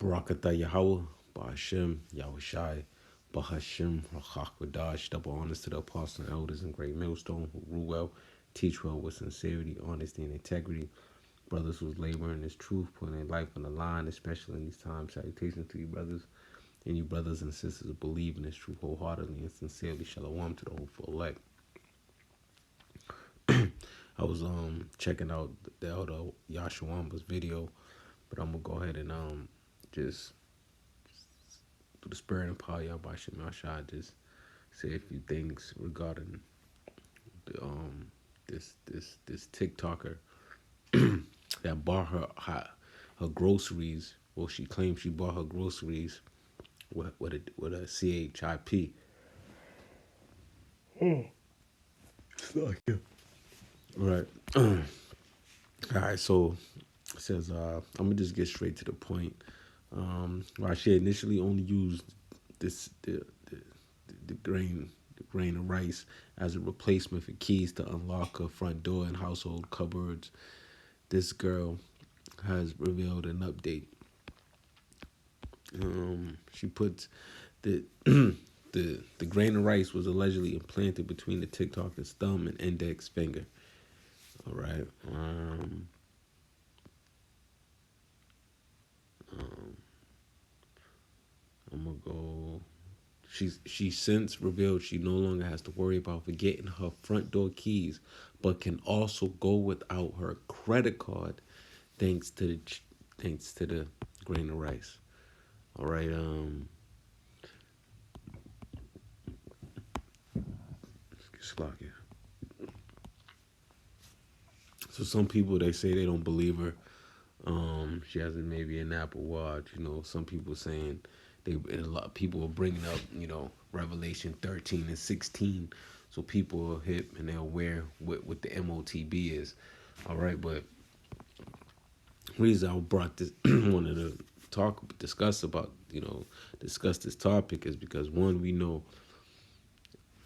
Barakatah Yahweh, Bahashem, Yahushai, Bahashem, Rachakwadash, double honors to the apostles and elders and great millstone who rule well, teach well with sincerity, honesty, and integrity. Brothers who's laboring this truth, putting their life on the line, especially in these times. Salutations to you, brothers, and you brothers and sisters who believe in this truth wholeheartedly and sincerely. Shalom to the hopeful elect. I was checking out the elder Yahshuamba's video, but I'm gonna go ahead and just through the spirit and power of Yahweh Shai, just say a few things regarding the this TikToker that bought her groceries. Well, she claims she bought her groceries with a CHIP. Right. All right. So it says I'm gonna just get straight to the point. While she initially only used this the grain of rice as a replacement for keys to unlock her front door and household cupboards, this girl has revealed an update. She puts the the grain of rice was allegedly implanted between the TikToker's thumb and index finger. All right. I'm gonna go. She since revealed she no longer has to worry about forgetting her front door keys, but can also go without her credit card, thanks to the grain of rice. All right. Slovakia. So some people, they say they don't believe her. She has maybe an Apple Watch. Some people saying and a lot of people are bringing up, Revelation 13 and 16. So people are hip and they're aware what the MOTB is. All right, but the reason I brought this, wanted to discuss this topic is because one, we know,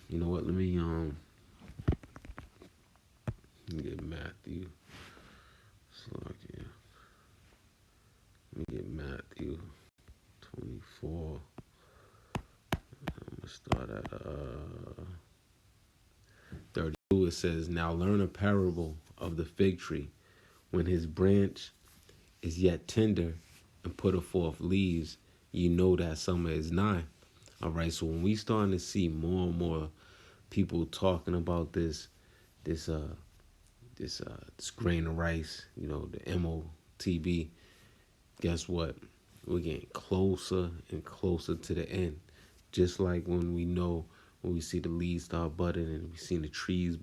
let me get Matthew. Slovakia. Let me get Matthew 24. I'm gonna start at 32. It says, "Now learn a parable of the fig tree. When his branch is yet tender and putteth forth leaves, you know that summer is nigh." All right. So when we starting to see more and more people talking about this grain of rice, the MOTB, guess what? We're getting closer and closer to the end. Just like when we see the leaves start budding and we see the trees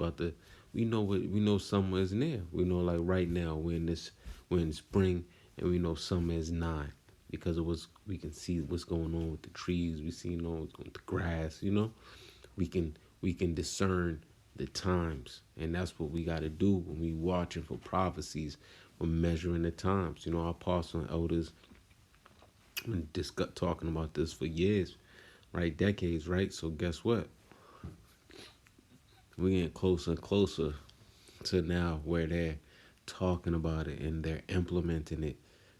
we know summer is near. We know, like, right now we're in spring, and we know summer is nigh because we can see what's going on with the trees. We see what's going with the grass. We can discern the times, and that's what we got to do when we watching for prophecies. We're measuring the times. Our apostles and elders been talking about this for years, right? Decades, right? So guess what? We're getting closer and closer to now where they're talking about it and they're implementing it.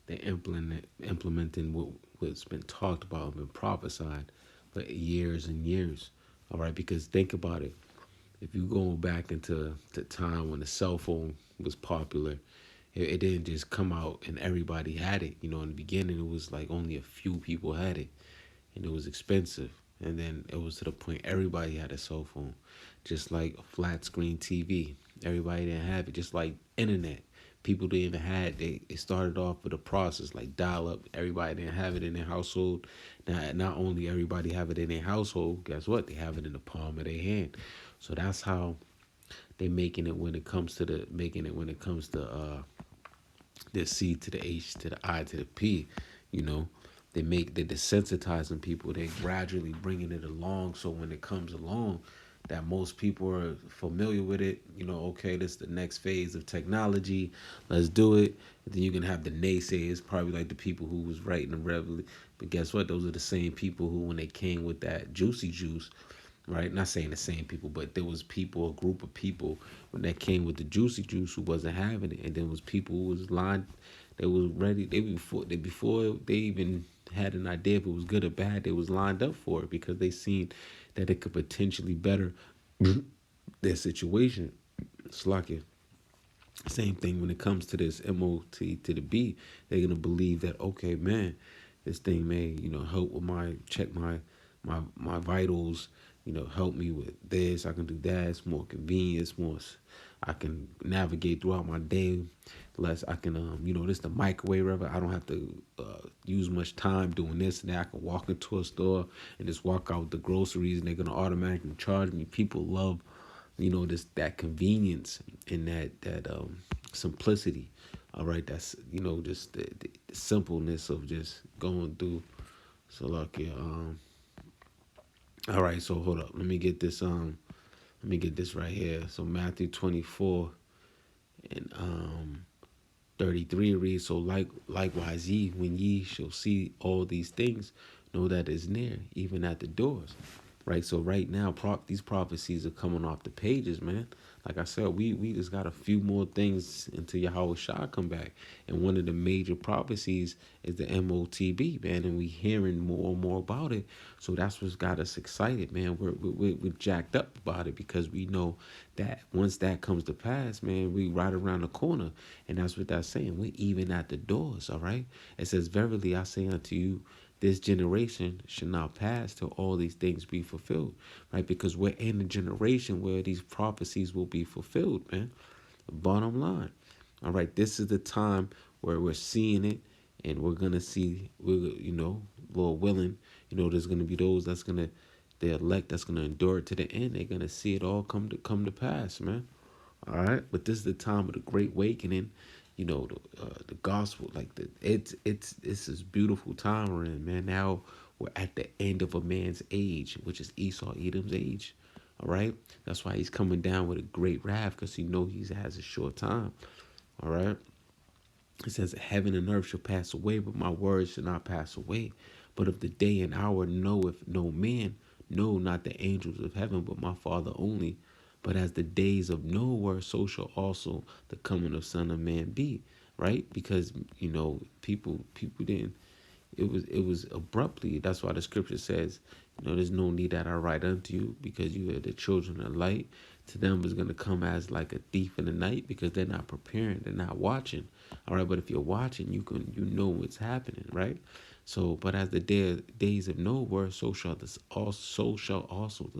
They're implementing what's been talked about and been prophesied for years and years. All right, because think about it. If you go back into the time when the cell phone was popular, it didn't just come out and everybody had it. In the beginning, it was like only a few people had it, and it was expensive. And then it was to the point everybody had a cell phone, just like a flat screen TV. Everybody didn't have it, just like internet. People didn't even have it. It started off with a process like dial up. Everybody didn't have it in their household. Now, not only everybody have it in their household, guess what? They have it in the palm of their hand. So that's how they making it when it comes to the C to the H to the I to the P. They're desensitizing people. They're gradually bringing it along. So when it comes along, that most people are familiar with it. Okay, this is the next phase of technology. Let's do it. And then you can have the naysayers, probably like the people who was writing the revolution. But guess what? Those are the same people who, when they came with that juicy juice, right? Not saying the same people, but there was a group of people when that came with the juicy juice who wasn't having it, and then was people who was lying. They was ready. Before they even had an idea if it was good or bad. They was lined up for it because they seen that it could potentially better their situation. It's like it. Same thing when it comes to this MOT to the B. They're gonna believe that, okay, man, this thing may help with my check my vitals. Help me with this. I can do that. It's more convenient. It's more. I can navigate throughout my day. Less I can this the microwave. Whatever. I don't have to use much time doing this and that. I can walk into a store and just walk out with the groceries, and they're gonna automatically charge me. People love this, that convenience and that simplicity. All right, that's just the simpleness of just going through. So like, yeah, all right, so hold up, let me get this right here. So Matthew 24 and 33 reads, so likewise ye, when ye shall see all these things, know that is near, even at the doors. Right. So right now, these prophecies are coming off the pages, man. Like I said, we just got a few more things until Yahweh Shah come back. And one of the major prophecies is the MOTB, man. And we hearing more and more about it. So that's what's got us excited, man. We're jacked up about it because we know that once that comes to pass, man, we right around the corner. And that's what that's saying. We're even at the doors, all right? It says, verily I say unto you, this generation should not pass till all these things be fulfilled, right? Because we're in a generation where these prophecies will be fulfilled, man. Bottom line. All right, this is the time where we're seeing it, and we're gonna see, Lord willing, there's gonna be those the elect that's gonna endure it to the end. They're gonna see it all come to pass, man. All right, but this is the time of the great awakening. The gospel, like it's this beautiful time we're in, man. Now we're at the end of a man's age, which is Esau, Edom's age. All right, that's why he's coming down with a great wrath because he has a short time. All right. It says, heaven and earth shall pass away, but my words shall not pass away. But of the day and hour knoweth no man, no, not the angels of heaven, but my Father only. But as the days of Noah, so shall also the coming of Son of Man be. Right? Because, people didn't, it was abruptly. That's why the scripture says, there's no need that I write unto you, because you are the children of light. To them is going to come as like a thief in the night, because they're not preparing, they're not watching. All right, but if you're watching, you know what's happening, right? So, but as the days of Noah were, so shall also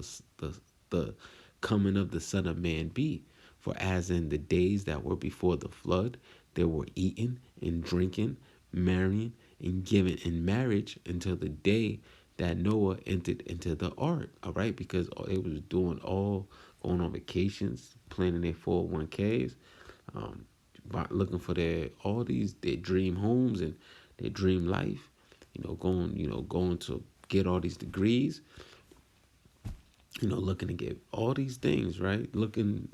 the coming of the Son of Man be. For as in the days that were before the flood, they were eating and drinking, marrying and giving in marriage until the day that Noah entered into the ark. All right, because they was doing all going on vacations, planning their 401ks, um, looking for their dream homes and their dream life. Going to get all these degrees. Looking to get all these things, right? Looking,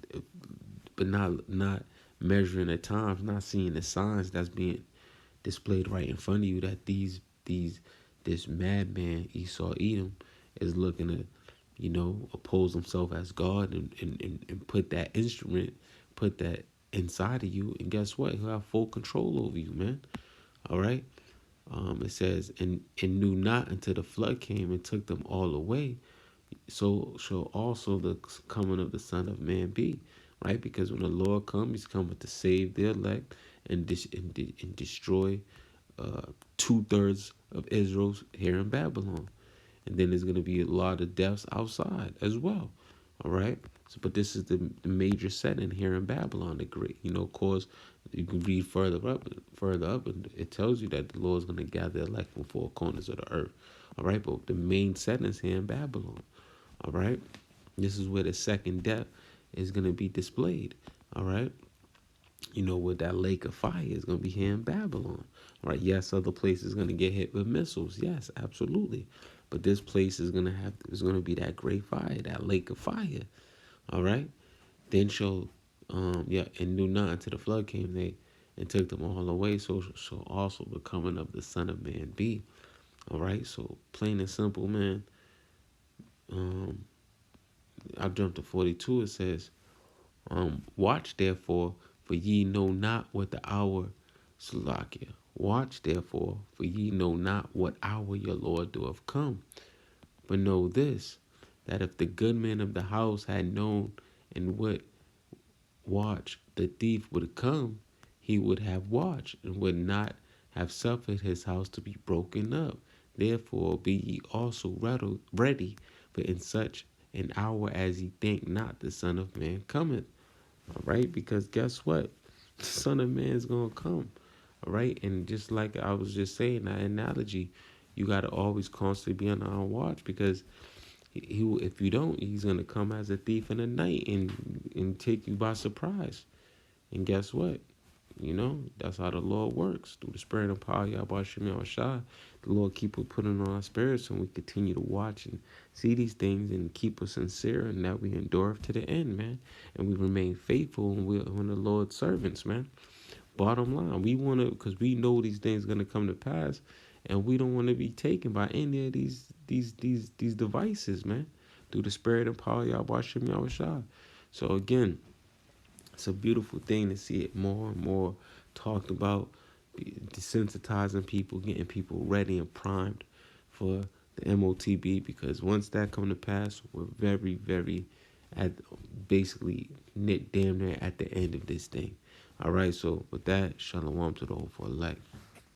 but not measuring the times, not seeing the signs that's being displayed right in front of you, that this madman Esau Edom is looking to, oppose himself as God, and put that inside of you, and guess what? He'll have full control over you, man. All right. It says, and knew not until the flood came and took them all away. So shall also the coming of the Son of Man be, right? Because when the Lord comes, He's coming to save the elect and destroy 2/3 of Israel here in Babylon. And then there's going to be a lot of deaths outside as well. All right. So, but this is the major setting here in Babylon. The great, of course, you can read further up, and it tells you that the Lord is going to gather the elect from four corners of the earth. All right. But the main setting is here in Babylon. All right. This is where the second death is going to be displayed. All right. Where that lake of fire is going to be here in Babylon. Right? Yes, other places going to get hit with missiles. Yes, absolutely. But this place is going to be that great fire, that lake of fire. All right. Then and knew not until the flood came, they and took them all away. So also the coming of the Son of Man be. All right. So plain and simple, man. I jumped to 42. It says, watch therefore, for ye know not what the hour Salakia. Watch therefore, for ye know not what hour your Lord doeth come. But know this, that if the good man of the house had known and would watch, the thief would come, he would have watched and would not have suffered his house to be broken up. Therefore be ye also ready, for in such an hour as ye think not, the Son of Man cometh. All right, because guess what? The Son of Man is gonna come. All right, and just like I was just saying, that analogy, you gotta always constantly be on our watch because he if you don't, he's gonna come as a thief in the night and take you by surprise. And guess what? You know, that's how the Lord works. Through the spirit and power of Yahweh Shem Yahushua, the Lord keep putting on our spirits and we continue to watch and see these things and keep us sincere and that we endure to the end, man. And we remain faithful and we're the Lord's servants, man. Bottom line, we want to, because we know these things going to come to pass and we don't want to be taken by any of these devices, man. Through the spirit and power of Yahweh Shem Yahushua. So again, it's a beautiful thing to see it more and more talked about, desensitizing people, getting people ready and primed for the MOTB. Because once that come to pass, we're very, very at basically damn near at the end of this thing. All right. So with that, shalom to the whole for elect.